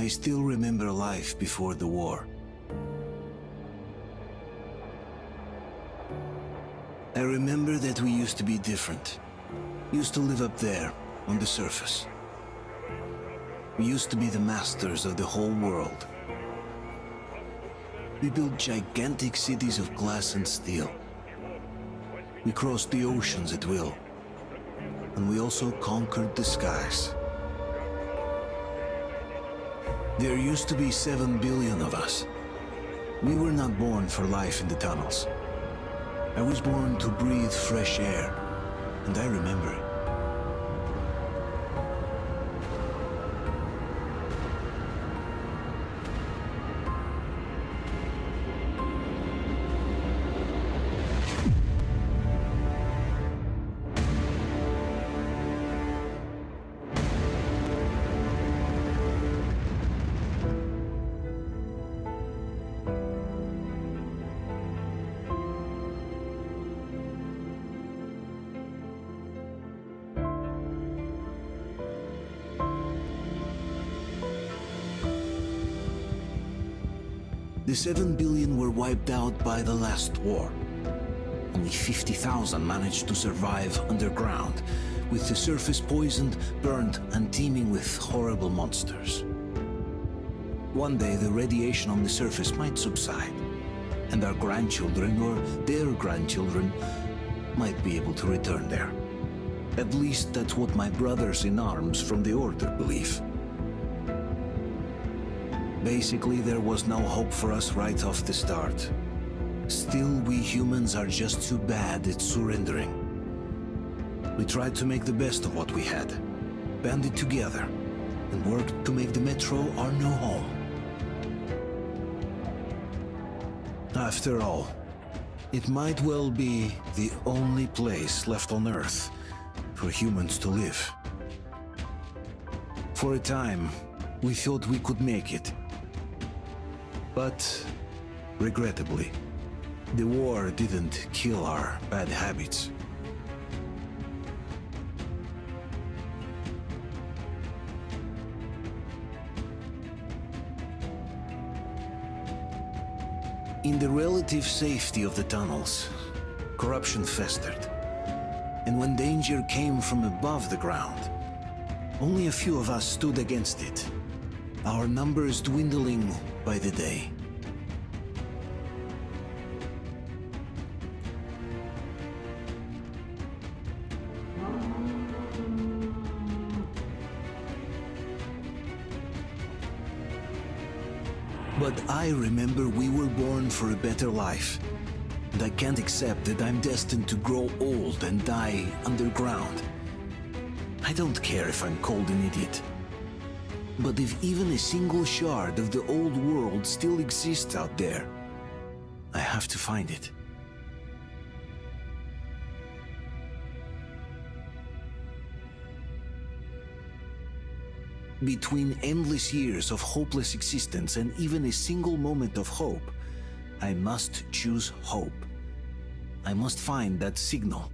I still remember life before the war. I remember that we used to be different. Used to live up there, on the surface. We used to be the masters of the whole world. We built gigantic cities of glass and steel. We crossed the oceans at will. And we also conquered the skies. There used to be 7 billion of us. We were not born for life in the tunnels. I was born to breathe fresh air, and I remember it. The 7 billion were wiped out by the last war. Only 50,000 managed to survive underground, with the surface poisoned, burnt, and teeming with horrible monsters. One day the radiation on the surface might subside, and our grandchildren or their grandchildren might be able to return there. At least that's what my brothers in arms from the Order believe. Basically, there was no hope for us right off the start. Still, we humans are just too bad at surrendering. We tried to make the best of what we had, banded together, and worked to make the Metro our new home. After all, it might well be the only place left on Earth for humans to live. For a time, we thought we could make it. But, regrettably, the war didn't kill our bad habits. In the relative safety of the tunnels, corruption festered. And when danger came from above the ground, only a few of us stood against it, our numbers dwindling by the day. But I remember we were born for a better life, and I can't accept that I'm destined to grow old and die underground. I don't care if I'm called an idiot. But if even a single shard of the old world still exists out there, I have to find it. Between endless years of hopeless existence and even a single moment of hope, I must choose hope. I must find that signal.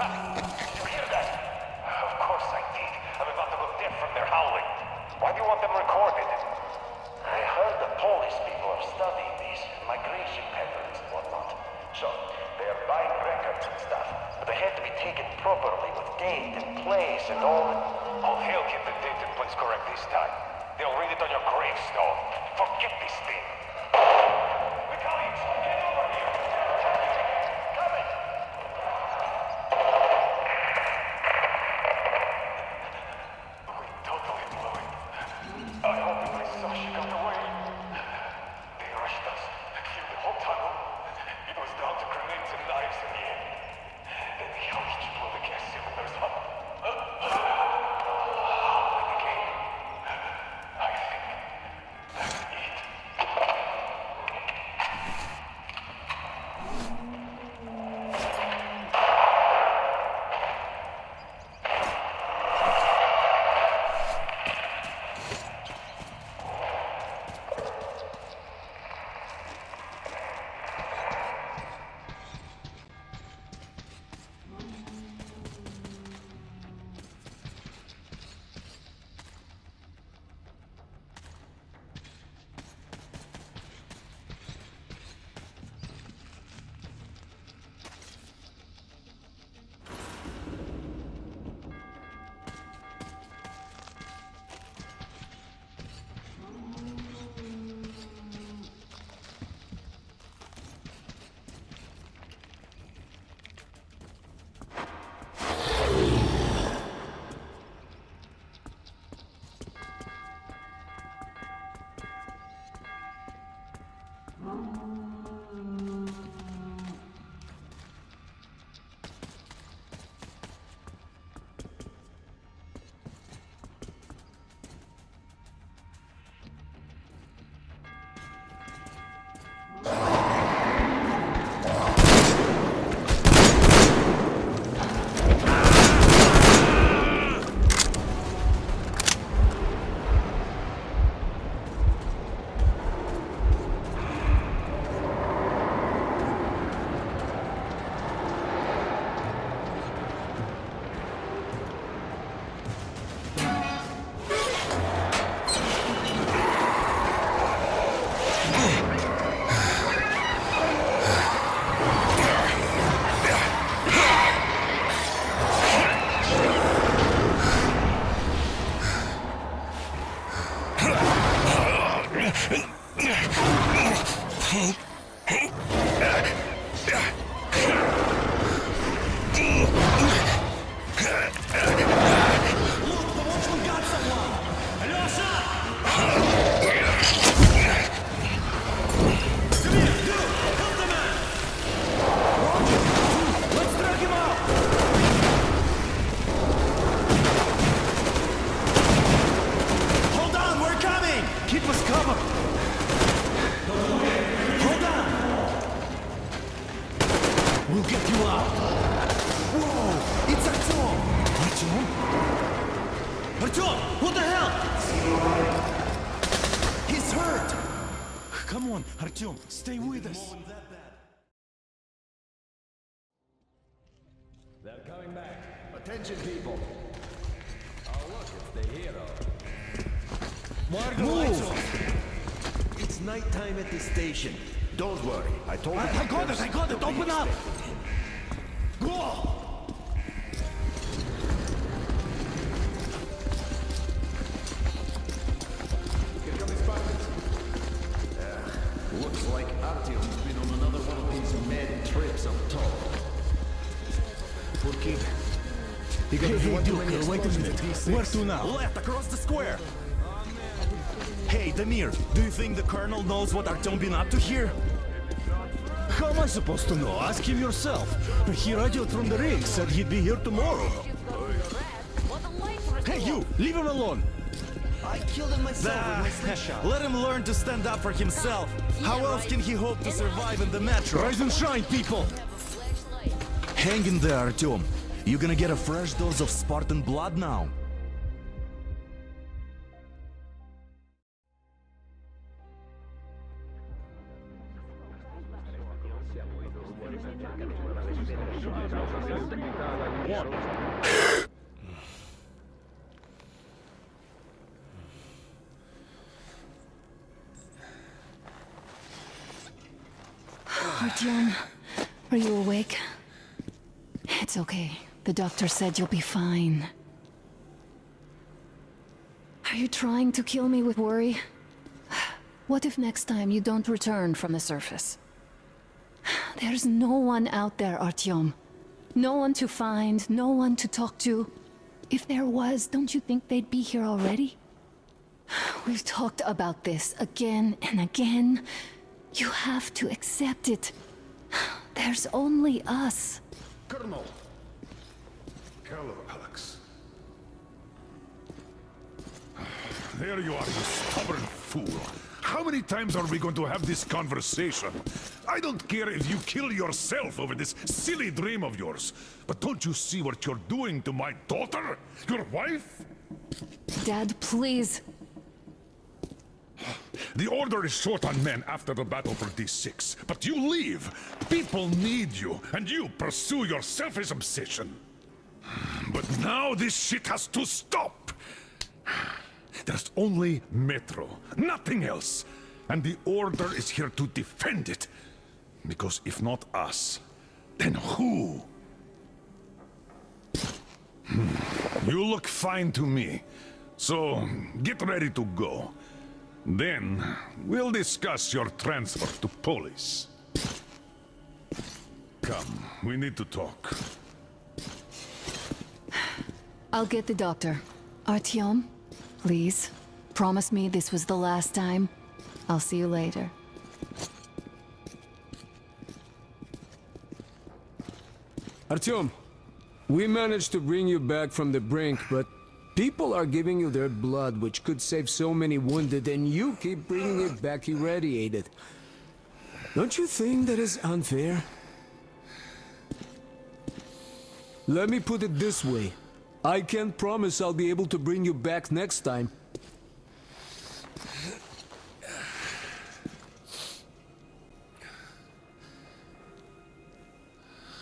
Did you hear that? Of course I did. I'm about to go deaf from their howling. Why do you want them recorded? I heard the Polish people are studying these migration patterns and whatnot. So, they are buying records and stuff. But they have to be taken properly with date and place and all that. Oh, he'll get the date and place correct this time. They'll read it on your gravestone. Forget this thing. Italians, get over here! Coming! We totally blew it. I hope my Sasha got away. They rushed us through the whole tunnel. It was down to grenades and knives in the end. Then the Hellish blew the gas cylinders up. Howling again. I think that's it. We'll get you out. Whoa! It's Artyom! Artyom? Artyom! What the hell? He's hurt! Come on, Artyom, stay with us. They're coming back. Attention, people. Oh, look, it's the hero. Why are the lights off? It's nighttime at the station. Don't worry, I told you. I got it! Open up! Go! Here come the Spartans. Looks like Artyom's been on another one of these mad trips up top. Poor kid. Hey, Duke, wait a minute. Where to now? Left, across the square! Hey, Damir, do you think the Colonel knows what Artyom been up to here? How am I supposed to know? Ask him yourself. He radioed from the rig, said he'd be here tomorrow. Hey, you! Leave him alone! I killed him myself with my slingshot. Let him learn to stand up for himself. How else can he hope to survive in the metro? Rise and shine, people! Hang in there, Artyom. You're gonna get a fresh dose of Spartan blood now. Artyom, are you awake? It's okay. The doctor said you'll be fine. Are you trying to kill me with worry? What if next time you don't return from the surface? There's no one out there, Artyom. No one to find, no one to talk to. If there was, don't you think they'd be here already? We've talked about this again and again. You have to accept it. There's only us. Colonel! Hello, Alex. There you are, you stubborn fool. How many times are we going to have this conversation? I don't care if you kill yourself over this silly dream of yours. But don't you see what you're doing to my daughter? Your wife? Dad, please. The Order is short on men after the battle for D6. But you leave. People need you, and you pursue your selfish obsession. But now this shit has to stop. There's only Metro, nothing else. And the Order is here to defend it. Because if not us, then who? You look fine to me. So, get ready to go. Then, we'll discuss your transfer to Polis. Come, we need to talk. I'll get the doctor. Artyom, please, promise me this was the last time. I'll see you later. Artyom, we managed to bring you back from the brink, but people are giving you their blood, which could save so many wounded, and you keep bringing it back irradiated. Don't you think that is unfair? Let me put it this way. I can't promise I'll be able to bring you back next time.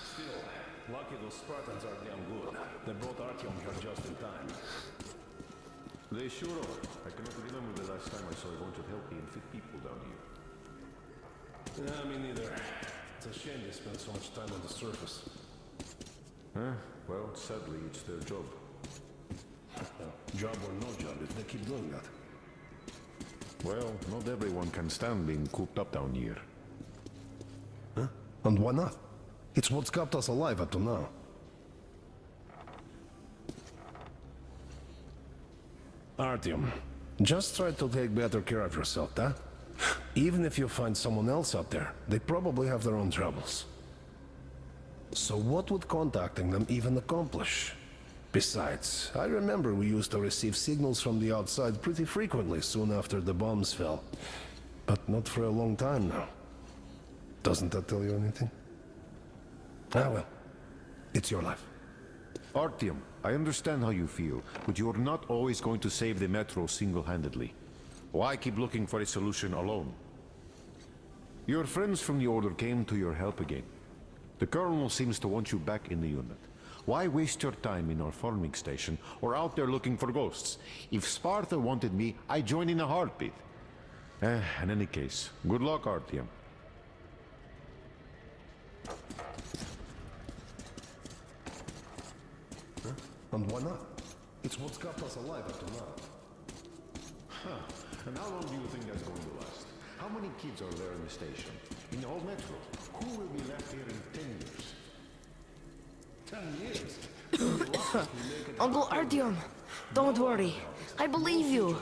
Still, lucky those Spartans are damn good. They brought Artyom here just in time. They sure are. I cannot remember the last time I saw a bunch of healthy and fit people down here. Yeah, me neither. It's a shame they spend so much time on the surface. Huh? Well, sadly, it's their job. Job or no job, if they keep doing that. Well, not everyone can stand being cooped up down here. Huh? And why not? It's what's kept us alive up to now. Artyom, just try to take better care of yourself, huh? Even if you find someone else out there, they probably have their own troubles. So what would contacting them even accomplish? Besides, I remember we used to receive signals from the outside pretty frequently soon after the bombs fell. But not for a long time now. Doesn't that tell you anything? Ah well, it's your life. Artyom, I understand how you feel, but you're not always going to save the Metro single-handedly. Why keep looking for a solution alone? Your friends from the Order came to your help again. The Colonel seems to want you back in the unit. Why waste your time in our farming station or out there looking for ghosts? If Sparta wanted me, I'd join in a heartbeat. In any case, good luck, Artyom. Huh? And why not? It's what's kept us alive up to now. Huh. And how long do you think that's going to last? How many kids are there in the station? In the whole Metro? Who will be left here in 10 years? 10 years? Uncle Artyom, don't worry. I believe you.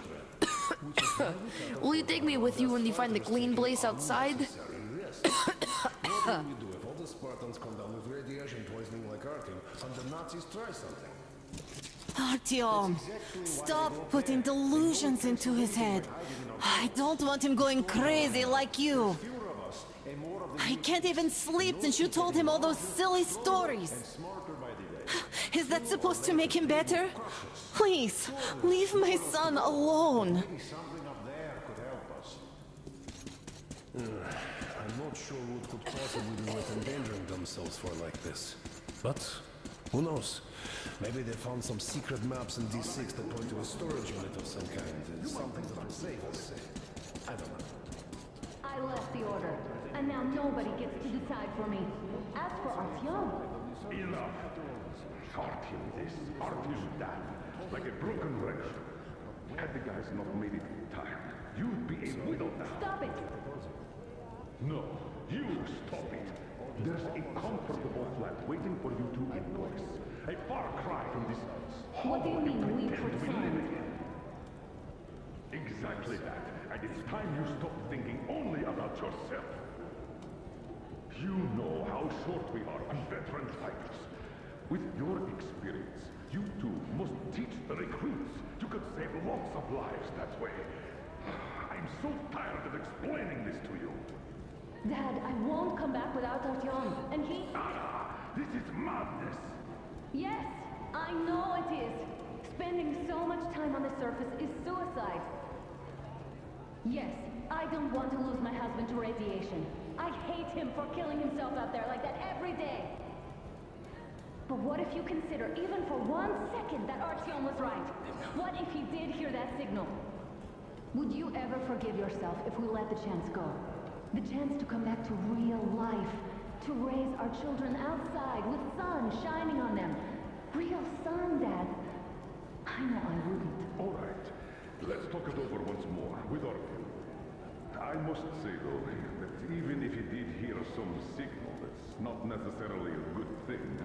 Will you take me with you when you find the clean place outside? What do we do if all the Spartans come down with radiation poisoning like Artyom and the Nazis try something? Artyom, stop putting delusions into his head. I don't want him going crazy like you. I can't even sleep since you told him all those silly stories. Is that supposed to make him better? Please, leave my son alone. I know not sure what could possibly be worth endangering themselves for like this. But, who knows? Maybe they found some secret maps in D6 that point to a storage unit of some kind. Something that will save us. I don't know. I left the order, and now nobody gets to decide for me. As for Artyom... Enough! Artyom this, Artyom that. Like a broken record. Had the guys not made it in time, you'd be a widow now. Stop it! No, you stop it. There's a comfortable flat waiting for you to embrace. A far cry from this... What do you mean, we for we live time? in. Exactly that. And it's time you stop thinking only about yourself. You know how short we are on veteran fighters. With your experience, you too must teach the recruits. You could save lots of lives that way. I'm so tired of explaining this to you. Dad, I won't come back without Artyom, and he... Nada! This is madness! Yes, I know it is. Spending so much time on the surface is suicide. Yes, I don't want to lose my husband to radiation. I hate him for killing himself out there like that every day. But what if you consider, even for 1 second, that Artyom was right? What if he did hear that signal? Would you ever forgive yourself if we let the chance go? The chance to come back to real life. To raise our children outside with sun shining on them. Real sun, Dad. I know I wouldn't. All right. Let's talk it over once more with Artyom. I must say, though, that even if he did hear some signal, that's not necessarily a good thing.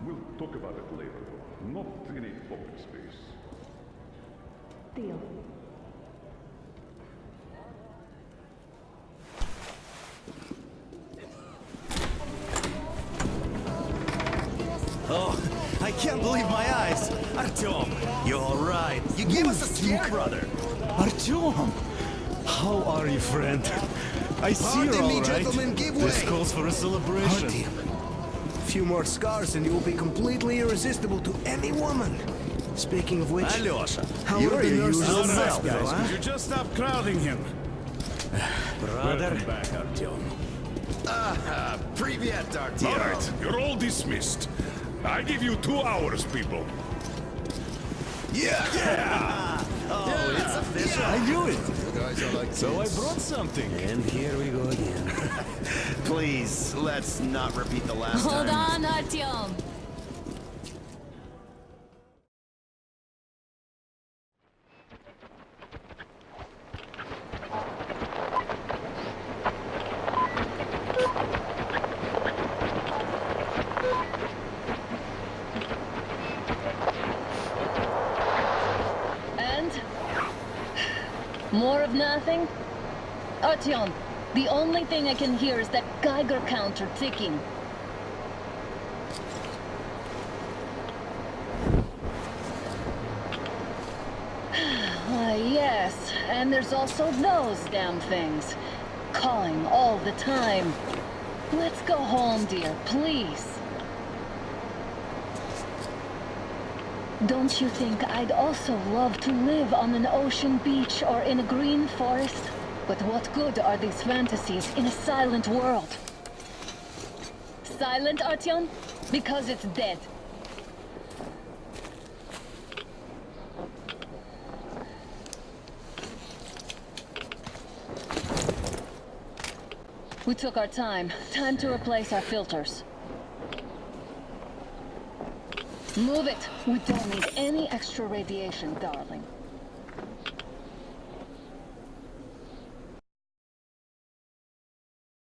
We'll talk about it later, though. Not in a public space. Deal. Oh, I can't believe my eyes! Artyom, you're alright. You gave us a scare, brother. Artyom! How are you, friend? I see you're Pardon me, alright. gentlemen, give This way. calls for a celebration. A few more scars and you will be completely irresistible to any woman. Speaking of which, Alyosha, how you're are the your nurses usual and self, guys, huh? you just stop crowding him? Brother. Welcome back, Artyom. Привет, Artyom. All right, you're all dismissed. I give you 2 hours, people. Yeah! Oh, it's official. Yeah, I knew it. You guys are like So I brought something. And here we go again. Please, let's not repeat the last Hold time. on, Artyom. And? More of nothing? Artyom, the only thing I can hear is that Geiger counter ticking. Why, yes, and there's also those damn things. Calling all the time. Let's go home, dear, please. Don't you think I'd also love to live on an ocean beach or in a green forest? But what good are these fantasies in a silent world? Silent, Artyom? Because it's dead. We took our time. Time to replace our filters. Move it! We don't need any extra radiation, darling.